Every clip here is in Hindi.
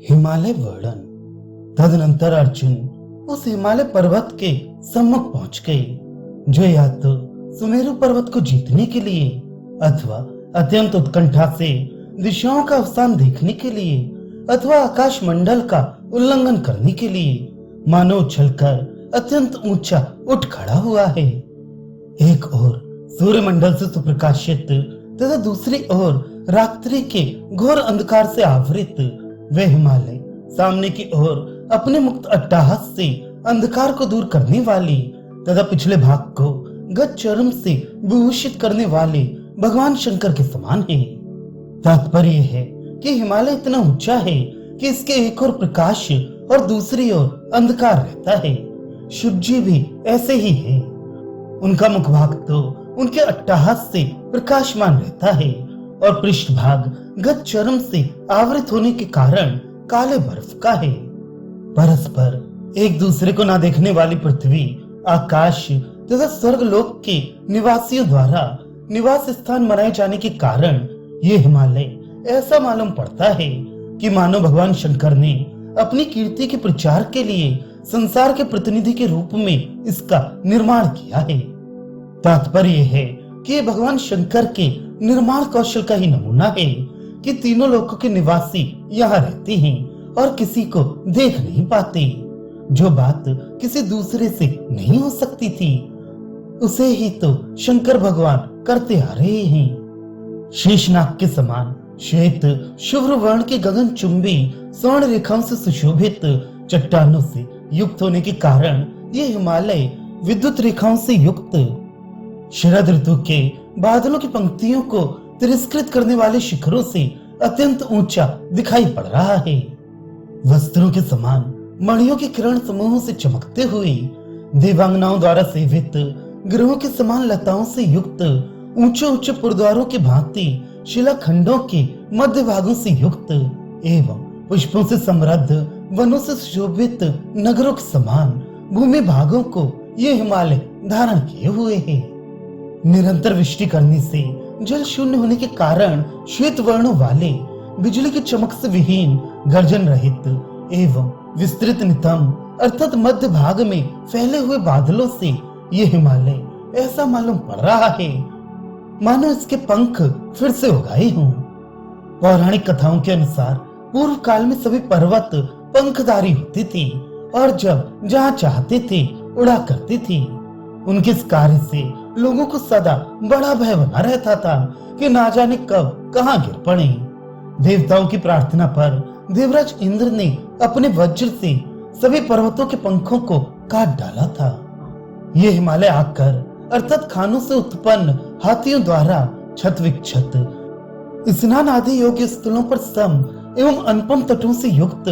हिमालय वर्णन। तदनंतर अर्जुन उस हिमालय पर्वत के सम्मुख पहुंच गए, जो या तो सुमेरु पर्वत को जीतने के लिए अथवा अत्यंत उत्कंठा से दिशाओं का अवसान देखने के लिए अथवा आकाश मंडल का उल्लंघन करने के लिए मानो उछलकर अत्यंत ऊंचा उठ खड़ा हुआ है। एक ओर सूर्य मंडल से सुप्रकाशित तथा दूसरी ओर रात्रि के घोर अंधकार से आवृत वे हिमालय सामने की ओर अपने मुक्त अट्टहास से अंधकार को दूर करने वाली तथा पिछले भाग को गज चर्म से विभूषित करने वाले भगवान शंकर के समान है। तात्पर्य है कि हिमालय इतना ऊंचा है कि इसके एक ओर प्रकाश और दूसरी ओर अंधकार रहता है। शिव जी भी ऐसे ही है। उनका मुखभाग तो उनके अट्टहास से प्रकाशमान रहता है और पृष्ठभाग गज चर्म से आवृत होने के कारण काले बर्फ का है। परस्पर एक दूसरे को ना देखने वाली पृथ्वी, आकाश तथा स्वर्गलोक के निवासियों द्वारा निवास स्थान बनाए जाने के कारण ये हिमालय ऐसा मालूम पड़ता है कि मानो भगवान शंकर ने अपनी कीर्ति के प्रचार के लिए संसार के प्रतिनिधि के रूप में इसका निर्माण किया है। तात्पर्य है कि भगवान शंकर के निर्माण कौशल का ही नमूना है कि तीनों लोकों के निवासी यहाँ रहते हैं और किसी को देख नहीं पाते। जो बात किसी दूसरे से नहीं हो सकती थी, उसे ही तो शंकर भगवान करते आ रहे हैं। शेषनाग के समान श्वेत शुभ्र वर्ण के गगन चुंबी स्वर्ण रेखाओं से सुशोभित चट्टानों से युक्त होने के कारण ये हिमालय विद्युत रेखाओं से युक्त शरद ऋतु के बादलों की पंक्तियों को तिरस्कृत करने वाले शिखरों से अत्यंत ऊंचा दिखाई पड़ रहा है। वस्त्रों के समान मणियों के किरण समूहों से चमकते हुए देवांगनाओं द्वारा सेवित ग्रहों के समान लताओं से युक्त ऊंचे ऊंचे पुरद्वारों की भांति शिलाखंडों के मध्य भागों से युक्त एवं पुष्पों से समृद्ध वनों से सुशोभित नगरों के समान भूमि भागों को ये हिमालय धारण किए हुए है। निरंतर वृष्टि करने से जल शून्य होने के कारण श्वेत वर्णों वाले बिजली की चमक से विहीन गर्जन रहित एवं विस्तृत नितंब अर्थात मध्य भाग में फैले हुए बादलों से ये हिमालय ऐसा मालूम पड़ रहा है मानो इसके पंख फिर से उगाए हों। पौराणिक कथाओं के अनुसार पूर्व काल में सभी पर्वत पंखधारी होती थी और जब जहाँ चाहते थे उड़ा करती थी। उनके इस कार्य से लोगों को सदा बड़ा भय बना रहता था कि ना जाने कब कहाँ गिर पड़े। देवताओं की प्रार्थना पर देवराज इंद्र ने अपने वज्र से सभी पर्वतों के पंखों को काट डाला था। ये हिमालय आकर अर्थात खानों से उत्पन्न हाथियों द्वारा छत विक्षत स्नान आदि योग्य स्थलों पर सम एवं अनुपम तटों से युक्त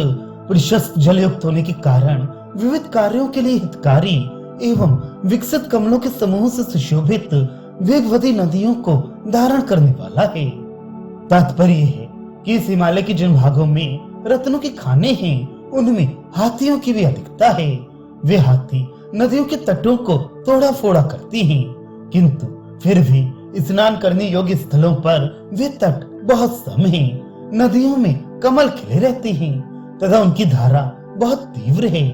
प्रशस्त जल युक्त होने के कारण विविध कार्यों के लिए हितकारी एवं विकसित कमलों के समूह से सुशोभित वेगवती नदियों को धारण करने वाला है। तात्पर्य है कि इस हिमालय के जिन भागों में रत्नों के खाने हैं, उनमें हाथियों की भी अधिकता है। वे हाथी नदियों के तटों को तोड़ा फोड़ा करती हैं, किंतु फिर भी स्नान करने योग्य स्थलों पर वे तट बहुत सम हैं। नदियों में कमल खिले रहते हैं तथा उनकी धारा बहुत तीव्र है।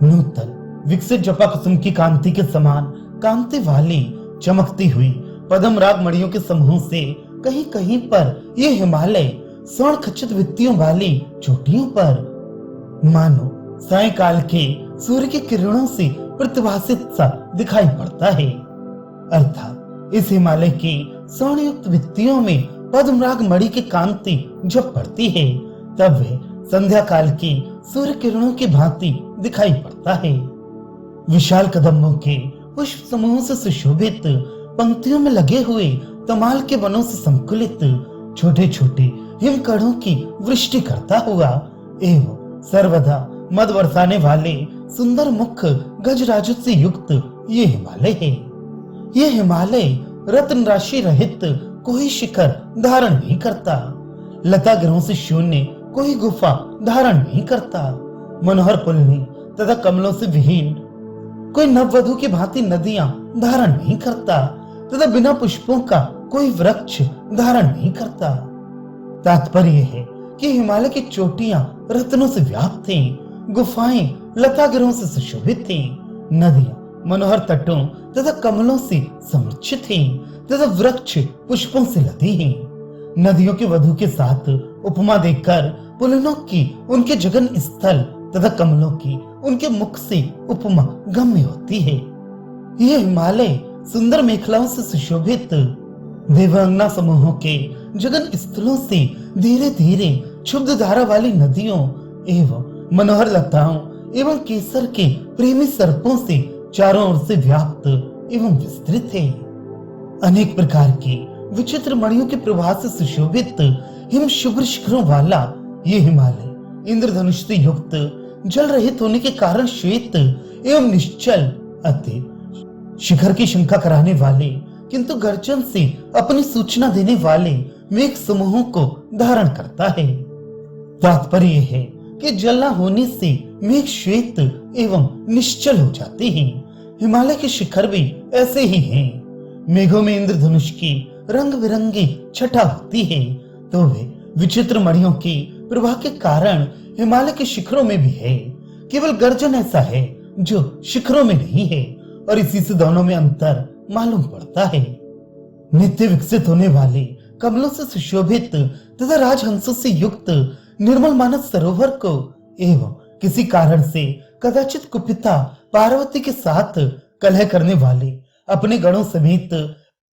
नूतन विकसित जपा कुसुम की कांति के समान कांति वाली चमकती हुई पद्म राग मणियों के समूह से कहीं कहीं पर यह हिमालय स्वर्ण खचित वित्तियों वाली चोटियों पर मानो सायंकाल के सूर्य की किरणों से प्रतिभासित सा दिखाई पड़ता है। अर्थात इस हिमालय की स्वर्ण युक्त भित्तियों में पद्मराग मणि की कांति जब पड़ती है, तब वह संध्या काल की सूर्य किरणों की भांति दिखाई पड़ता है। विशाल कदम्बों के पुष्प समूह से सुशोभित पंक्तियों में लगे हुए तमाल के वनों से संकुलित छोटे छोटे हिमकणों की वृष्टि करता हुआ एवं सर्वदा मद बरसाने वाले सुंदर मुख गजराजों से युक्त ये हिमालय है। ये हिमालय रत्न राशि रहित कोई शिखर धारण नहीं करता, लता गिरों से शून्य कोई गुफा धारण नहीं करता, मनोहर पुलनी तथा कमलों से विहीन कोई नववधु की भांति नदियां धारण नहीं करता तथा बिना पुष्पों का कोई वृक्ष धारण नहीं करता। तात्पर्य है कि हिमालय की चोटियां रत्नों से व्याप्त थीं, गुफाएं लतागिरों से सुशोभित थीं, नदियां मनोहर तटों तथा कमलों से समृद्ध थीं तथा वृक्ष पुष्पों से लदी हैं। नदियों की वधु के साथ उपमा देकर पुलिनों की उनके जगन स्थल तथा कमलों की उनके मुख से उपमा गम्य होती है। यह हिमालय सुंदर मेखलाओं से सुशोभित देवांगना समूहों के जगन स्थलों से धीरे धीरे क्षुब्ध धारा वाली नदियों एवं मनोहर लताओं एवं केसर के प्रेमी सर्पों से चारों ओर से व्याप्त एवं विस्तृत है। अनेक प्रकार की विचित्र मणियों के प्रवाह से सुशोभित हिम शुभ्र शिखरों वाला ये हिमालय इंद्रधनुष से युक्त जल रहित होने के कारण श्वेत एवं निश्चल अति शिखर की शंका कराने वाले किंतु गर्जन से अपनी सूचना देने वाले मेघ समूहों को धारण करता है। तात्पर्य है कि जल न होने से मेघ श्वेत एवं निश्चल हो जाते हैं। हिमालय के शिखर भी ऐसे ही हैं। मेघों में इंद्रधनुष की रंग बिरंगी छटा होती है तो वे विचित्र मणियों की प्रवाह के कारण हिमालय के शिखरों में भी है। केवल गर्जन ऐसा है जो शिखरों में नहीं है और इसी से दोनों में अंतर मालूम पड़ता है। नित्य विकसित होने वाले कमलों से सुशोभित तथा राजहंसों से युक्त निर्मल मानस सरोवर को एवं किसी कारण से कदाचित कुपिता पार्वती के साथ कलह करने वाले अपने गणों समेत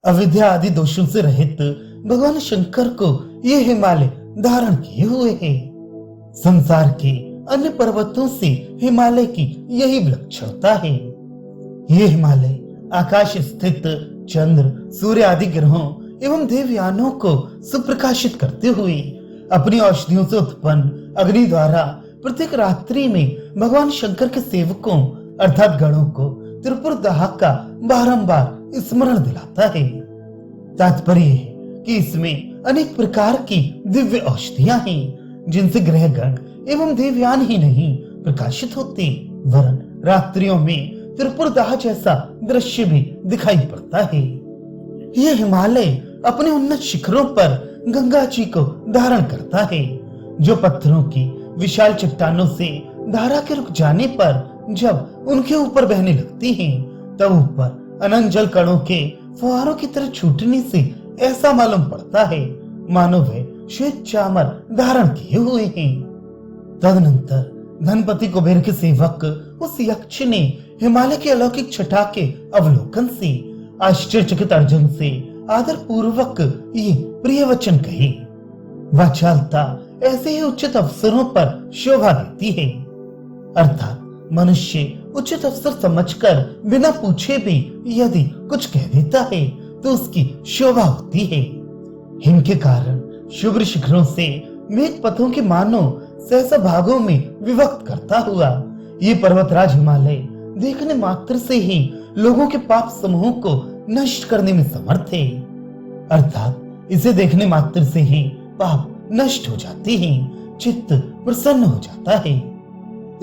अविद्या आदि दोषों से रहित भगवान शंकर को ये हिमालय धारण किए हुए है। संसार के अन्य पर्वतों से हिमालय की यही विलक्षणता है। ये हिमालय आकाश स्थित चंद्र सूर्य आदि ग्रहों एवं देवयानों को सुप्रकाशित करते हुए अपनी औषधियों से उत्पन्न अग्नि द्वारा प्रत्येक रात्रि में भगवान शंकर के सेवकों अर्थात गणों को त्रिपुर दाह का बारंबार स्मरण दिलाता है। तात्पर्य है कि इसमें अनेक प्रकार की दिव्य औषधियां हैं जिनसे ग्रहगण एवं देवयान ही नहीं प्रकाशित होते वरन रात्रियों में त्रिपुर दाह जैसा दृश्य भी दिखाई पड़ता है। यह हिमालय अपने उन्नत शिखरों पर गंगा जी को धारण करता है जो पत्थरों की विशाल चट्टानों से धारा के रुक जाने पर जब उनके ऊपर बहने लगती हैं तब ऊपर अनंत जल कणों के फुहारों की तरह छूटने से ऐसा मालूम पड़ता है मानो वे श्वेत चामर धारण किए हुए हैं। तदनंतर धनपति कुबेर के सेवक उस यक्ष ने हिमालय के अलौकिक छटा के अवलोकन से आश्चर्यचकित अर्जुन से आदर पूर्वक ये प्रिय वचन कहे। वाचालता ऐसे ही उचित अवसरों पर शोभा देती है अर्थात मनुष्य उचित अवसर समझकर बिना पूछे भी यदि कुछ कह देता है तो उसकी शोभा होती है। हिम के कारण शुभ्र शिखरों से मेघ पथों के मानो सहसा भागों में विभक्त करता हुआ ये पर्वतराज हिमालय देखने मात्र से ही लोगों के पाप समूहों को नष्ट करने में समर्थ है अर्थात इसे देखने मात्र से ही पाप नष्ट हो जाते हैं, चित्त प्रसन्न हो जाता है।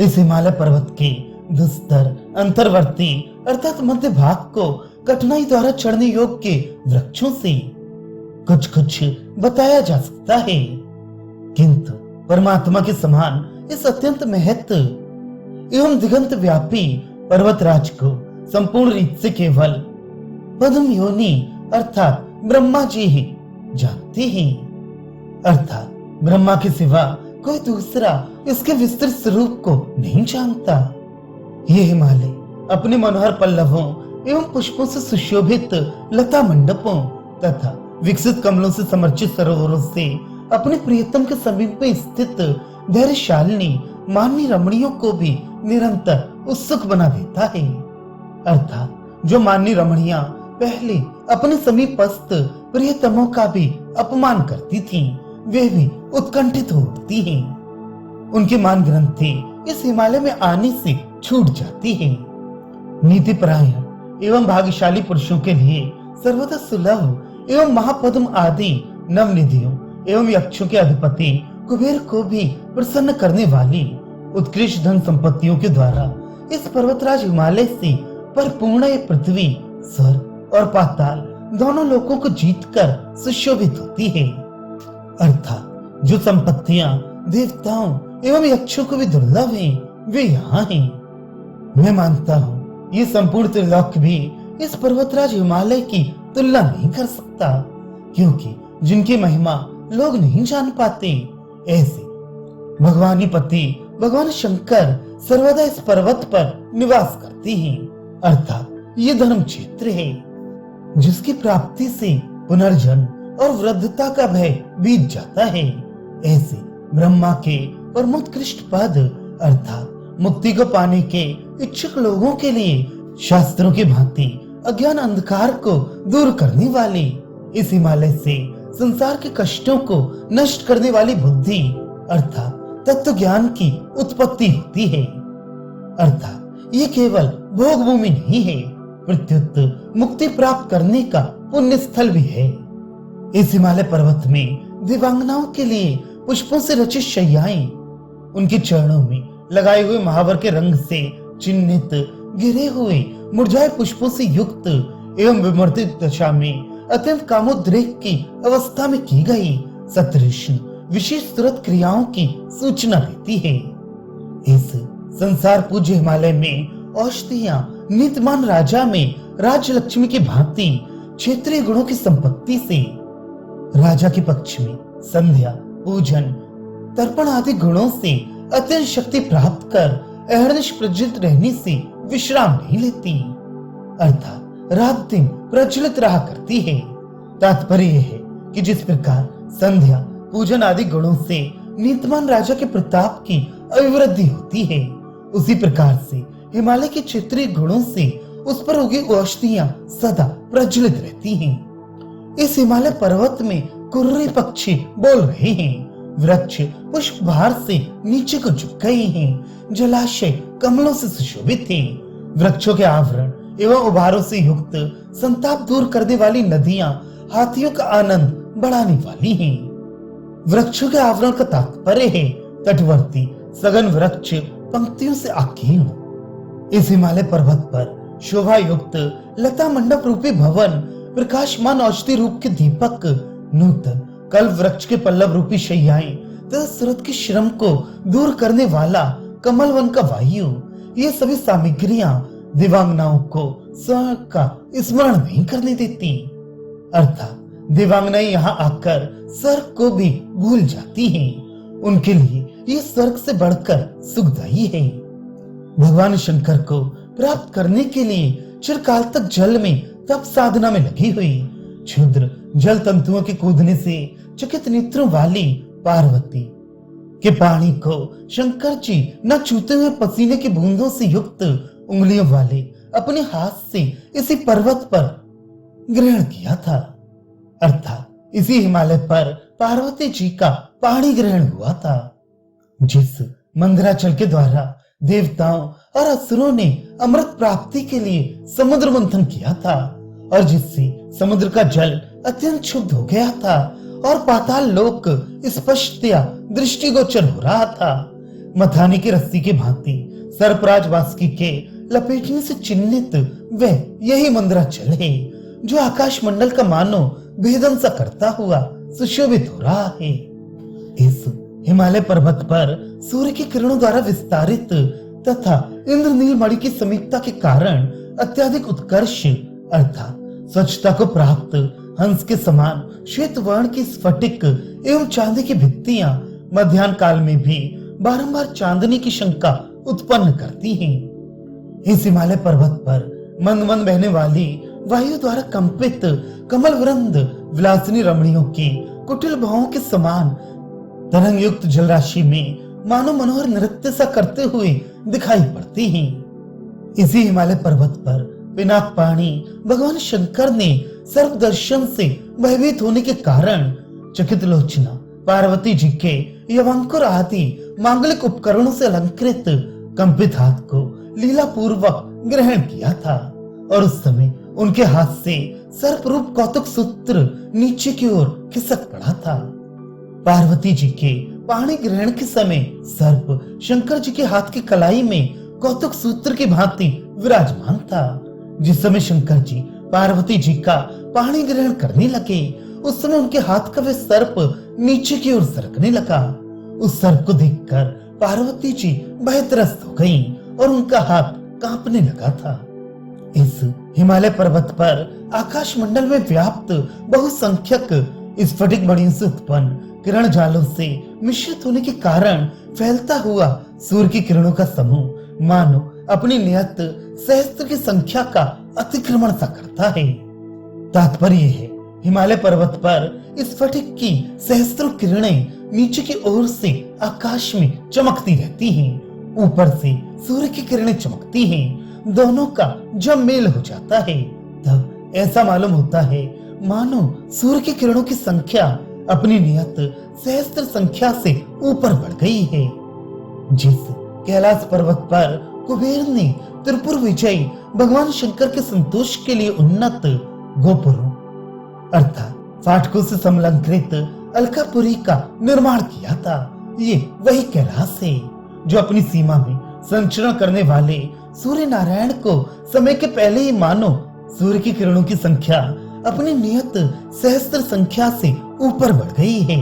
इस हिमालय पर्वत के दुस्तर अंतर्वर्ती अर्थात मध्य भाग को कठिनाई द्वारा चढ़ने योग्य वृक्षों से कुछ बताया जा सकता है किंतु परमात्मा के समान इस अत्यंत महत्व एवं दिगंत व्यापी पर्वतराज को संपूर्ण रीत से केवल पद्म योनि अर्थात ब्रह्मा जी ही जानते हैं अर्थात ब्रह्मा के सिवा कोई दूसरा इसके विस्तृत स्वरूप को नहीं जानता। ये हिमालय अपने मनोहर पल्लवों एवं पुष्पों से सुशोभित लता मंडपों तथा विकसित कमलों से समर्चित सरोवरों से अपने प्रियतम के समीप में स्थित धैर्यशालिनी मानवी रमणियों को भी निरंतर उत्सुक बना देता है अर्थात जो मानवी रमणियां पहले अपने समीपस्थ प्रियतमों का भी अपमान करती थीं, वे भी उत्कंठित हो उठती हैं। उनके मान ग्रंथि इस हिमालय में आने से छूट जाती हैं। नीति परायण एवं भाग्यशाली पुरुषों के लिए सर्वदा सुलभ एवं महापद्म आदि नवनिधियों एवं यक्षों के अधिपति कुबेर को भी प्रसन्न करने वाली उत्कृष्ट धन संपत्तियों के द्वारा इस पर्वतराज हिमालय से परिपूर्ण ये पृथ्वी स्वर्ग और पाताल दोनों लोकों को जीतकर सुशोभित होती है अर्थात जो संपत्तियां देवताओं एवं यक्षों को भी दुर्लभ हैं, वे यहाँ हैं। मैं मानता हूँ ये संपूर्ण त्रिलोक भी इस पर्वतराज हिमालय की तुलना नहीं कर सकता, क्योंकि जिनकी महिमा लोग नहीं जान पाते, ऐसे भगवानी पति भगवान शंकर सर्वदा इस पर्वत पर निवास करते हैं। अर्थात ये धर्म क्षेत्र है जिसकी प्राप्ति से पुनर्जन्म और वृद्धता का भय बीत जाता है। ऐसे ब्रह्मा के परमोत्कृष्ट पद अर्थात मुक्ति को पाने के इच्छुक लोगों के लिए शास्त्रों की भांति अज्ञान अंधकार को दूर करने वाली इस हिमालय से संसार के कष्टों को नष्ट करने वाली बुद्धि अर्थात तत्व ज्ञान की उत्पत्ति होती है। अर्थात ये केवल भोग भूमि नहीं है, प्रत्युत मुक्ति प्राप्त करने का पुण्य स्थल भी है। इस हिमालय पर्वत में दिव्यांगनाओं के लिए पुष्पों से रचित शैयाएं, उनके चरणों में लगाए हुए महावर के रंग से चिन्हित गिरे हुए मुरझाए पुष्पों से युक्त एवं विमर्दित दशा में अत्यंत कामोद्रेक की अवस्था में की गई सतृष्ण विशेष तुरंत क्रियाओं की सूचना देती है। इस संसार पूज्य हिमालय में औषधियां नीतिमान राजा में राजलक्ष्मी की भांति क्षेत्रीय गुणों की संपत्ति से राजा के पक्ष में संध्या पूजन तर्पण आदि गुणों से अत्यंत शक्ति प्राप्त कर अहर्निश प्रज्वलित रहने से विश्राम नहीं लेती, अर्थात रात दिन प्रज्वलित रहा करती है। तात्पर्य है कि जिस प्रकार संध्या पूजन आदि गुणों से नीतिमान राजा के प्रताप की अभिवृद्धि होती है, उसी प्रकार से हिमालय के क्षेत्रीय गुणों से उस पर उगी औषधियां सदा प्रज्वलित रहती हैं। इस हिमालय पर्वत में कुर्रे पक्षी बोल रहे हैं, वृक्ष पुष्प भार से नीचे को झुक गए हैं, जलाशय कमलों से सुशोभित हैं, वृक्षों के आवरण एवं उभारों से युक्त संताप दूर करने वाली नदियां हाथियों का आनंद बढ़ाने वाली हैं। वृक्षों के आवरण का तात्पर्य है तटवर्ती सघन वृक्ष पंक्तियों से आकीर्ण। इस हिमालय पर्वत पर शोभा युक्त लता मंडप रूपी भवन, प्रकाशमान औषधि रूप के दीपक, नूतन कल्प वृक्ष के पल्लव रूपी शैयाएं तथा सूरत के श्रम को दूर करने वाला कमल वन का वायु, ये सभी सामग्रियां दिव्यांगनाओं को स्वर्ग का स्मरण नहीं करने देती, अर्थात दिव्यांगनाएं यहाँ आकर स्वर्ग को भी भूल जाती हैं। उनके लिए ये स्वर्ग से बढ़कर सुखदायी है। भगवान शंकर को प्राप्त करने के लिए चिरकाल तक जल में तप साधना में लगी हुई क्षुद्र जल तंतुओं के कूदने से चकित नेत्रों वाली पार्वती के पानी को शंकर जी न छूते हुए पसीने की बूंदों से युक्त उंगलियों वाले अपने हाथ से इसी पर्वत पर ग्रहण किया था, अर्थात इसी हिमालय पर पार्वती जी का पाणी ग्रहण हुआ था, जिस मंदराचल के द्वारा देवताओं और असुरों ने अमृत प्राप्ति के लिए समुद्र मंथन किया था और जिससे समुद्र का जल अत्यंत शुद्ध हो गया था और पाताल लोक स्पष्टतया दृष्टिगोचर हो रहा था। मथाने की रस्सी की भांति सर्पराज वासुकी के लपेटने से चिन्हित वह यही मंदराचल है जो आकाश मंडल का मानो भेदन सा करता हुआ सुशोभित हो रहा है। इस हिमालय पर्वत पर सूर्य की किरणों द्वारा विस्तारित तथा इंद्रनील मणि की समीपता के कारण अत्यधिक उत्कर्ष अर्थात स्वच्छता को प्राप्त हंस के समान श्वेत वर्ण की स्फटिक एवं चांदी की भित्तियां मध्याह्न काल में भी बारंबार चांदनी की शंका उत्पन्न करती हैं। इस हिमालय पर्वत पर मंद मंद बहने वाली वायु द्वारा कंपित कमल वृंद विलासिनी रमणियों की कुटिल भावों के समान तरंग युक्त जलराशि में मानो मनोहर नृत्य सा करते हुए दिखाई पड़ती हैं। इसी हिमालय पर्वत पर पिनाक पाणी भगवान शंकर ने सर्व दर्शन से भयभीत होने के कारण चकित लोचना पार्वती जी के यवंकुर आदि मांगलिक उपकरणों से अलंकृत कंपित हाथ को लीला पूर्वक ग्रहण किया था और उस समय उनके हाथ से सर्प रूप कौतुक सूत्र नीचे की ओर खिसक पड़ा था। पार्वती जी के पाणी ग्रहण के समय सर्प शंकर जी के हाथ की कलाई में कौतुक सूत्र की भांति विराजमान था। जिस समय शंकर जी पार्वती जी का पाणी ग्रहण करने लगे उस समय उनके हाथ का वह सर्प नीचे की ओर सरकने लगा। उस सर्प को देखकर पार्वती जी भयत्रस्त हो गई और उनका हाथ कांपने लगा था। इस हिमालय पर्वत पर आकाश मंडल में व्याप्त बहुसंख्यक स्फटिक मणियों से उत्पन्न किरण जालों से मिश्रित होने के कारण फैलता हुआ सूर्य की किरणों का समूह मानो अपनी नियत सहस्त्र की संख्या का अतिक्रमण सा करता है। तात्पर्य है, हिमालय पर्वत पर स्फटिक की सहस्त्रों किरणें नीचे की ओर से आकाश में चमकती रहती हैं, ऊपर से सूर्य की किरणें चमकती हैं। दोनों का जब मेल हो जाता है तब ऐसा मालूम होता है मानो सूर्य की किरणों की संख्या अपनी नियत सहस्त्र संख्या से ऊपर बढ़ गई है। जिस कैलाश पर्वत पर कुबेर ने त्रिपुर विजयी भगवान शंकर के संतोष के लिए उन्नत गोपुरों अर्थात फाटकों से समलंकृत अलकापुरी का निर्माण किया था, ये वही कैलाश है जो अपनी सीमा में संचरण करने वाले सूर्य नारायण को समय के पहले ही मानो सूर्य की किरणों की संख्या अपनी नियत सहस्त्र संख्या से ऊपर बढ़ गई है।